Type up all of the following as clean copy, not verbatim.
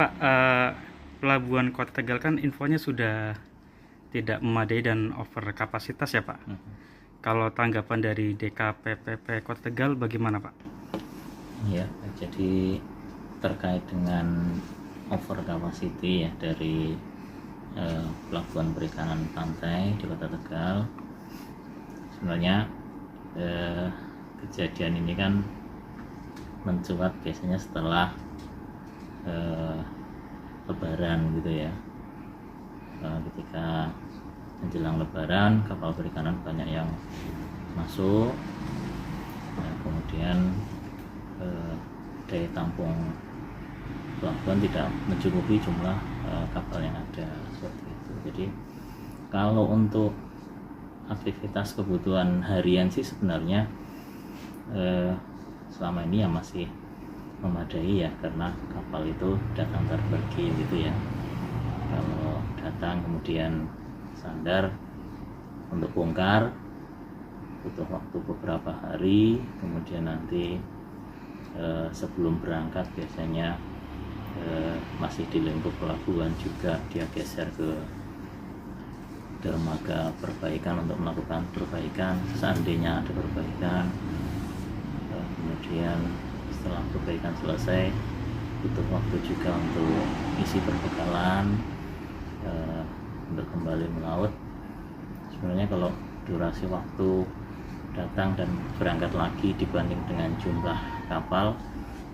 Pak, pelabuhan Kota Tegal kan infonya sudah tidak memadai dan over kapasitas ya Pak. Kalau tanggapan dari DKPPP Kota Tegal bagaimana Pak? Ya, jadi terkait dengan over capacity ya dari pelabuhan perikanan pantai di Kota Tegal, sebenarnya kejadian ini kan mencuat biasanya setelah Lebaran gitu ya. Ketika menjelang Lebaran, kapal perikanan banyak yang masuk, kemudian daya tampung pelabuhan tidak mencukupi jumlah kapal yang ada seperti itu. Jadi kalau untuk aktivitas kebutuhan harian sih sebenarnya selama ini ya masih memadai ya, karena kapal itu datang terbagi gitu ya. Kalau datang kemudian sandar untuk bongkar butuh waktu beberapa hari, kemudian nanti sebelum berangkat biasanya masih di lingkup pelabuhan juga dia geser ke dermaga perbaikan untuk melakukan perbaikan seandainya ada perbaikan. Kemudian setelah perbaikan selesai butuh waktu juga untuk isi perbekalan untuk kembali melaut. Sebenarnya kalau durasi waktu datang dan berangkat lagi dibanding dengan jumlah kapal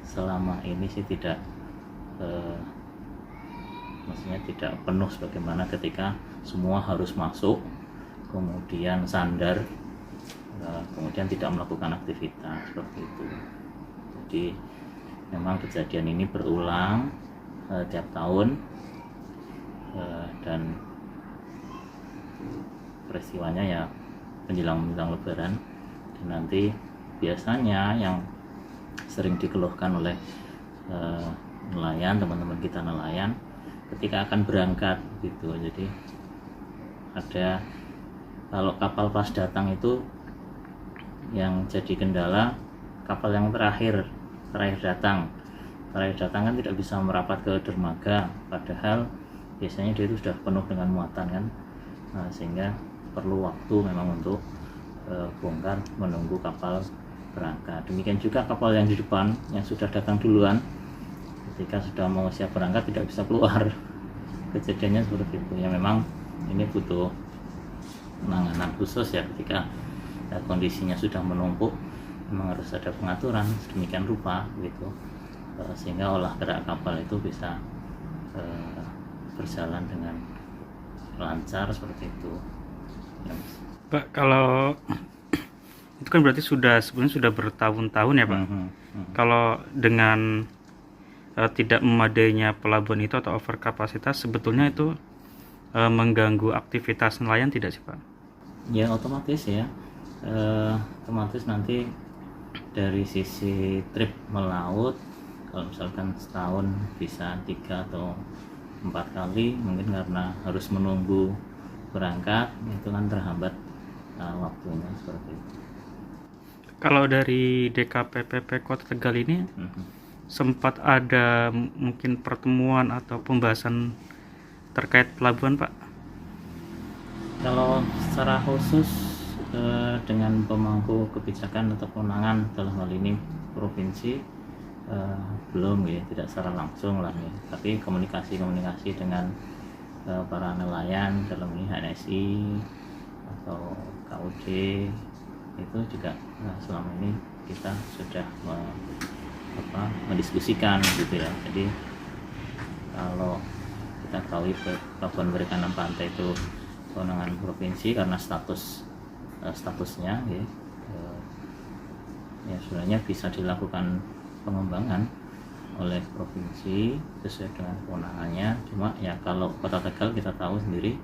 selama ini sih tidak maksudnya tidak penuh sebagaimana ketika semua harus masuk kemudian sandar kemudian tidak melakukan aktivitas seperti itu. Jadi memang kejadian ini berulang tiap tahun dan peristiwanya ya menjelang Lebaran, dan nanti biasanya yang sering dikeluhkan oleh nelayan, teman-teman kita nelayan ketika akan berangkat gitu. Jadi ada, kalau kapal pas datang itu yang jadi kendala kapal yang terakhir datang kan tidak bisa merapat ke dermaga, padahal biasanya dia itu sudah penuh dengan muatan kan. Nah, sehingga perlu waktu memang untuk bongkar menunggu kapal berangkat. Demikian juga kapal yang di depan yang sudah datang duluan, ketika sudah mau siap berangkat tidak bisa keluar. Kejadiannya seperti itu ya. Memang ini butuh penanganan khusus ya, ketika kondisinya sudah menumpuk memang harus ada pengaturan sedemikian rupa gitu, sehingga olah gerak kapal itu bisa berjalan dengan lancar seperti itu ya, Mas. Pak, kalau itu kan berarti sebenarnya sudah bertahun-tahun ya Pak. Kalau dengan tidak memadainya pelabuhan itu atau over kapasitas, sebetulnya itu mengganggu aktivitas nelayan tidak sih Pak? Ya otomatis ya, otomatis nanti dari sisi trip melaut, kalau misalkan setahun bisa 3 atau 4 kali, mungkin karena harus menunggu berangkat itu kan terhambat waktunya seperti itu. Kalau dari DKPPP Kota Tegal ini sempat ada mungkin pertemuan atau pembahasan terkait pelabuhan Pak? Kalau secara khusus dengan pemangku kebijakan atau kewenangan dalam hal ini provinsi belum ya, tidak secara langsung lah ya, tapi komunikasi dengan para nelayan dalam ini HNSI atau KUD itu juga selama ini kita sudah mendiskusikan gitu ya. Jadi kalau kita ketahui pelabuhan perikanan pantai itu kewenangan provinsi karena statusnya ya, ya sebenarnya bisa dilakukan pengembangan oleh provinsi sesuai dengan kewenangannya. Cuma ya kalau Kota Tegal kita tahu sendiri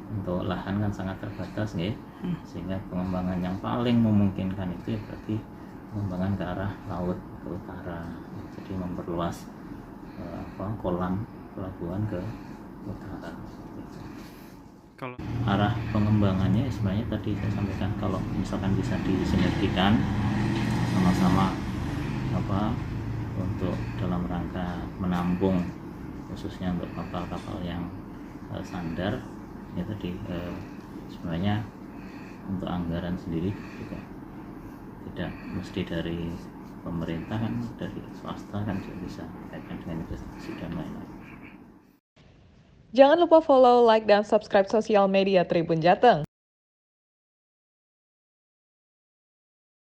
untuk lahan kan sangat terbatas ya, sehingga pengembangan yang paling memungkinkan itu ya berarti pengembangan ke arah laut, ke utara. Jadi memperluas kolam pelabuhan ke utara. Kalau arah pengembangannya sebenarnya tadi saya sampaikan, kalau misalkan bisa disinergikan sama-sama untuk dalam rangka menampung khususnya untuk kapal-kapal yang sandar ya tadi sebenarnya untuk anggaran sendiri juga tidak mesti dari pemerintah kan, dari swasta kan juga bisa kaitan dengan investasi dan lain-lain. Jangan lupa follow, like, dan subscribe sosial media Tribun Jateng.